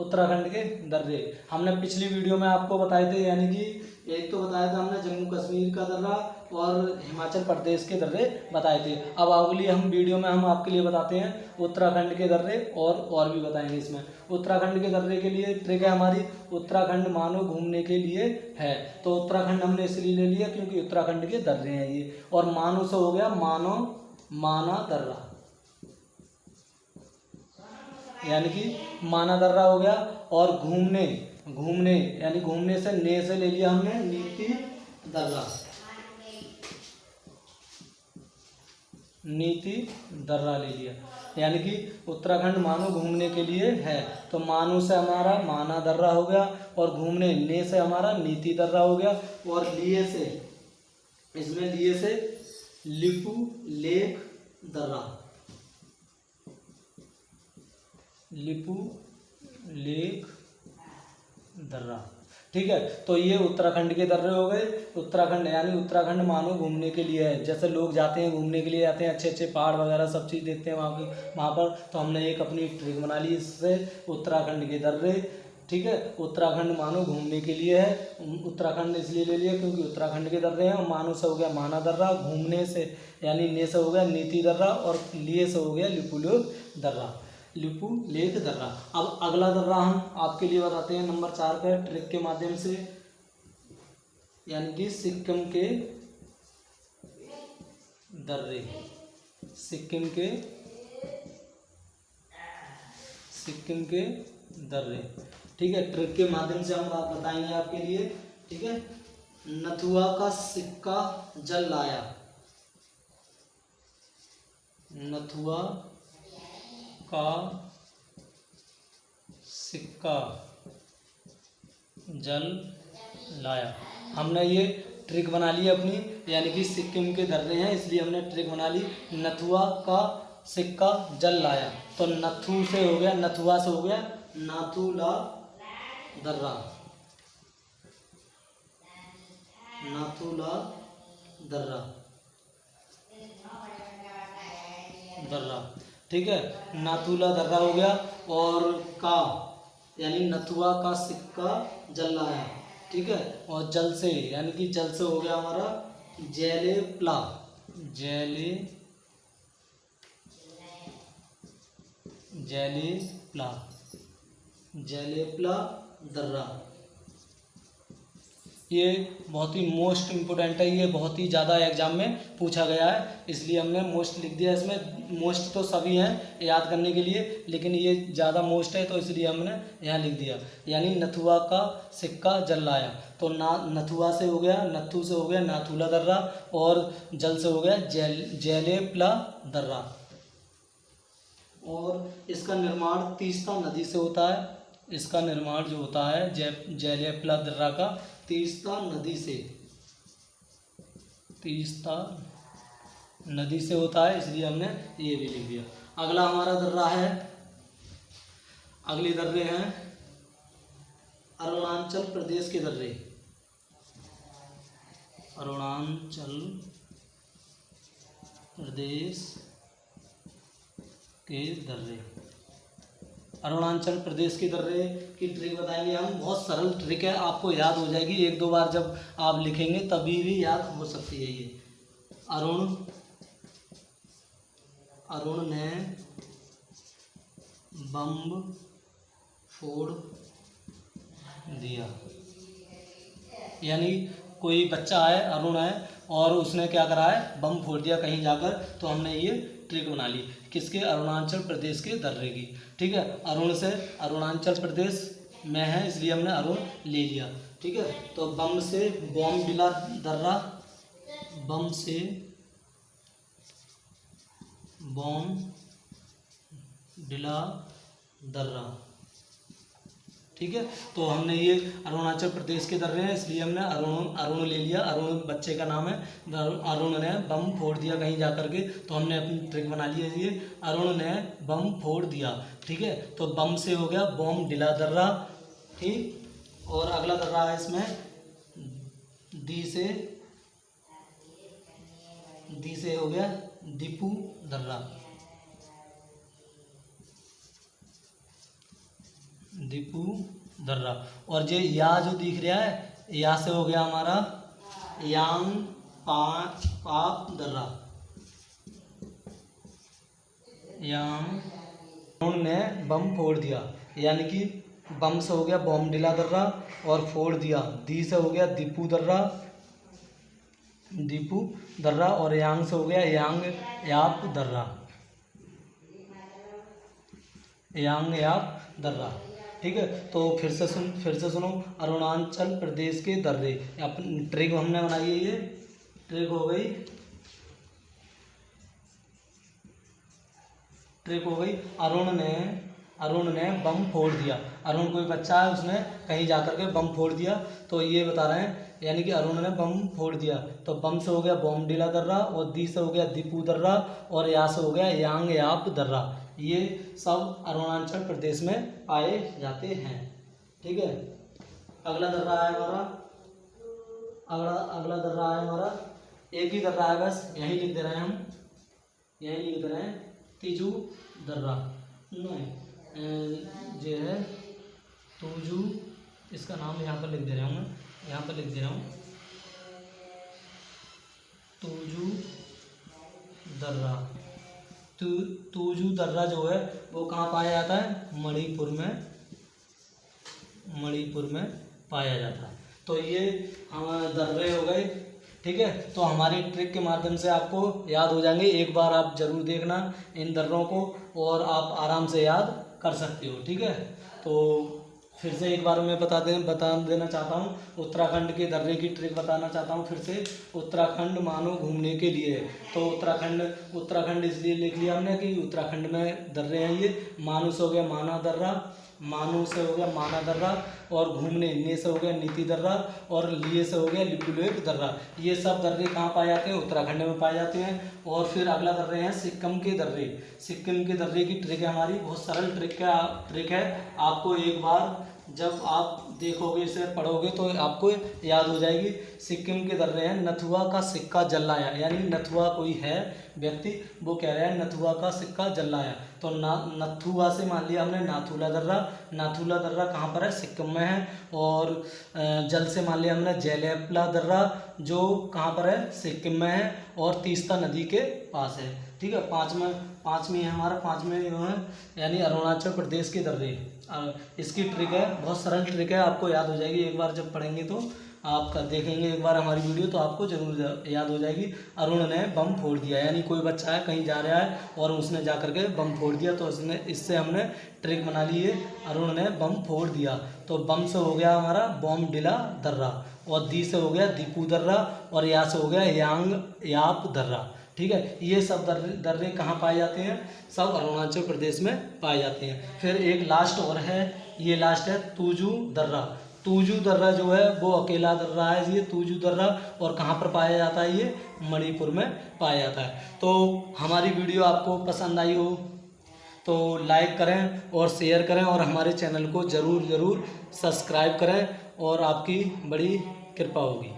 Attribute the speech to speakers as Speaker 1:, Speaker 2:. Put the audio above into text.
Speaker 1: उत्तराखंड के दर्रे हमने पिछली वीडियो में आपको बताए थे, यानी कि एक तो बताया था हमने जम्मू कश्मीर का दर्रा और हिमाचल प्रदेश के दर्रे बताए थे। अब अगली हम वीडियो में हम आपके लिए बताते हैं उत्तराखंड के दर्रे और भी बताएंगे। इसमें उत्तराखंड के दर्रे के लिए ट्रिक है हमारी, उत्तराखंड मानो घूमने के लिए है। तो उत्तराखंड हमने इसलिए ले लिया क्योंकि उत्तराखंड के दर्रे हैं ये। और मानो से हो गया मानो, माना दर्रा, यानी कि माना दर्रा हो गया। और घूमने, घूमने यानी घूमने से ने से ले लिया हमने नीति दर्रा, नीति दर्रा ले लिया। यानी कि उत्तराखंड मानो घूमने के लिए है, तो मानो से हमारा माना दर्रा हो गया और घूमने ने से हमारा नीति दर्रा हो गया। और लिए से, इसमें लिए से लिपू लेक दर्रा, लिपू लेक दर्रा। ठीक है, तो ये उत्तराखंड के दर्रे हो गए। उत्तराखंड यानी उत्तराखंड मानो घूमने के लिए है। जैसे लोग जाते हैं घूमने के लिए, जाते हैं, अच्छे अच्छे पहाड़ वगैरह सब चीज़ देखते हैं वहाँ पर। तो हमने एक अपनी ट्रिक बना ली इससे, उत्तराखंड के दर्रे। ठीक है, उत्तराखंड मानो घूमने के लिए है। उत्तराखंड इसलिए ले लिया क्योंकि उत्तराखंड के दर्रे हैं। मानो से हो गया माना दर्रा, घूमने से यानी ने से हो गया नीति दर्रा, और लिए से हो गया लिपुलेख दर्रा, लिपू लेक दर्रा। अब अगला दर्रा हम आपके लिए बताते हैं नंबर 4 पे ट्रिक के माध्यम से, यानी कि सिक्किम के दर्रे, सिक्किम के, सिक्किम के दर्रे। ठीक है, ट्रिक के माध्यम से हम बात बताएंगे आपके लिए। ठीक है, नथुआ का सिक्का जल लाया, नथुआ का सिक्का जल लाया। हमने ये ट्रिक बना ली अपनी, यानी कि सिक्किम के दर्रे हैं इसलिए हमने ट्रिक बना ली, नथुआ का सिक्का जल लाया। तो नथु से हो गया, नथुआ से हो गया नाथुला दर्रा, नाथुला दर्रा, दर्रा। ठीक है, नाथुला दर्रा हो गया। और का यानी नथुआ का सिक्का जल लाया। ठीक है, और जल से यानी कि जल से हो गया हमारा जैलेप्ला, जैलेप्ला, जैलेप्ला दर्रा। ये बहुत ही मोस्ट इम्पोर्टेंट है, ये बहुत ही ज़्यादा एग्जाम में पूछा गया है इसलिए हमने मोस्ट लिख दिया। इसमें मोस्ट तो सभी हैं याद करने के लिए, लेकिन ये ज़्यादा मोस्ट है तो इसलिए हमने यहाँ लिख दिया। यानी नथुआ का सिक्का जल लाया, तो नथुआ से हो गया, नथु से हो गया नाथुला दर्रा, और जल से हो गया जैलेप्ला दर्रा। और इसका निर्माण तीस्ता नदी से होता है। इसका निर्माण जो होता है जैलेप्ला दर्रा का तीस्ता नदी से, तीस्ता नदी से होता है इसलिए हमने ये भी लिख दिया। अगला हमारा दर्रा है, अगले दर्रे हैं अरुणाचल प्रदेश के दर्रे, अरुणाचल प्रदेश के दर्रे। अरुणाचल प्रदेश के दर्रे की ट्रिक बताएंगे हम, बहुत सरल ट्रिक है, आपको याद हो जाएगी। एक दो बार जब आप लिखेंगे तभी भी याद हो सकती है ये। अरुण ने बम फोड़ दिया, यानी कोई बच्चा है, अरुण है, और उसने क्या करा है, बम फोड़ दिया कहीं जाकर। तो हमने ये ट्रिक बना ली किसके, अरुणाचल प्रदेश के दर्रे की। ठीक है, अरुण से अरुणाचल प्रदेश में है इसलिए हमने अरुण ले लिया। ठीक है, तो बम से बॉम्डिला दर्रा, बम से बॉम्डिला दर्रा। ठीक है, तो हमने ये अरुणाचल प्रदेश के दर्रे हैं इसलिए हमने अरुण ले लिया। अरुण बच्चे का नाम है, अरुण ने बम फोड़ दिया कहीं जा कर के, तो हमने अपनी ट्रिक बना ली है ये, अरुण ने बम फोड़ दिया। ठीक है, तो बम से हो गया बॉम्डिला दर्रा। ठीक, और अगला दर्रा है इसमें दी से हो गया दीपू दर्रा, दीपू दर्रा। और ये या जो दिख रहा है, या से हो गया हमारा यांग पाप दर्रा। यांग ने बम फोड़ दिया, यानी कि बम से हो गया बॉम्बडिला दर्रा और फोड़ दिया। दी से हो गया दीपू दर्रा और यांग से हो गया यांग याप दर्रा। यांग याप दर्रा। ठीक है, तो फिर से सुनो। अरुणाचल प्रदेश के दर्रे, अपन ट्रिक हमने बनाई है, ये ट्रिक हो गई। अरुण ने बम फोड़ दिया। अरुण कोई बच्चा है, उसने कहीं जाकर के बम फोड़ दिया, तो ये बता रहे हैं, यानी कि अरुण ने बम फोड़ दिया। तो बम से हो गया बॉम्बडिला दर्रा और दी से हो गया दीपू दर्रा और या से हो गया यांग याप दर्रा। ये सब अरुणाचल प्रदेश में पाए जाते हैं। ठीक है, अगला दर्रा है हमारा एक ही दर्रा है, बस यही लिख दे रहे हैं हम, यही लिख दे रहे हैं तीजू दर्रा। ये है तूजू, इसका नाम यहाँ पर लिख दे रहा हूँ मैं, यहाँ पर लिख दे रहा हूँ तूजू दर्रा। तूजू दर्रा जो है वो कहाँ पाया जाता है? मणिपुर में पाया जाता है। तो ये हमारे दर्रे हो गए। ठीक है, तो हमारी ट्रिक के माध्यम से आपको याद हो जाएंगे। एक बार आप जरूर देखना इन दर्रों को और आप आराम से याद कर सकते हो। ठीक है, तो फिर से एक बार मैं बता देना चाहता हूँ, उत्तराखंड के दर्रे की ट्रिक बताना चाहता हूँ फिर से। उत्तराखंड मानो घूमने के लिए, तो उत्तराखंड इसलिए लिख लिया हमने कि उत्तराखंड में दर्रे हैं। ये मानो से हो गया माना दर्रा, मानो से हो गया माना दर्रा, और घूमने ने से हो गया नीति दर्रा, और लिए से हो गया लिपुलेख दर्रा। ये सब दर्रे कहाँ पाए जाते हैं? उत्तराखंड में पाए जाते हैं। और फिर अगला दर्रे हैं सिक्किम के दर्रे। सिक्किम के दर्रे की ट्रिक है हमारी, बहुत सरल ट्रिक है। आपको एक बार जब आप देखोगे, इसे पढ़ोगे तो आपको याद हो जाएगी। सिक्किम के दर्रे हैं नथुआ का सिक्का जल लाया, यानी नथुआ कोई है व्यक्ति, वो कह रहा है नथुआ का सिक्का जल लाया। तो नथुआ से मान लिया हमने नाथुला दर्रा। नाथुला दर्रा कहाँ पर है? सिक्किम में है। और जल से मान लिया हमने जैलेपला दर्रा, जो कहाँ पर है? सिक्किम में है और तीस्ता नदी के पास है। ठीक है, पाँचवीं है हमारा, पाँचवें है यानी अरुणाचल प्रदेश के दर्रे। इसकी ट्रिक है, बहुत सरल ट्रिक है, आपको याद हो जाएगी। एक बार जब पढ़ेंगे तो आप देखेंगे एक बार हमारी वीडियो, तो आपको जरूर याद हो जाएगी। अरुण ने बम फोड़ दिया, यानी कोई बच्चा है कहीं जा रहा है और उसने जा करके बम फोड़ दिया, तो इससे हमने ट्रिक बना ली है, अरुण ने बम फोड़ दिया। तो बम से हो गया हमारा बॉम्बडिला दर्रा, और दी से हो गया दीपू दर्रा, और या से हो गया यांग याप दर्रा। ठीक है, ये सब दर्रे कहाँ पाए जाते हैं? सब अरुणाचल प्रदेश में पाए जाते हैं। फिर एक लास्ट और है, ये लास्ट है तूजू दर्रा। तूजू दर्रा जो है वो अकेला दर्रा है, ये तूजू दर्रा, और कहाँ पर पाया जाता है? ये मणिपुर में पाया जाता है। तो हमारी वीडियो आपको पसंद आई हो तो लाइक करें और शेयर करें, और हमारे चैनल को ज़रूर सब्सक्राइब करें, और आपकी बड़ी कृपा होगी।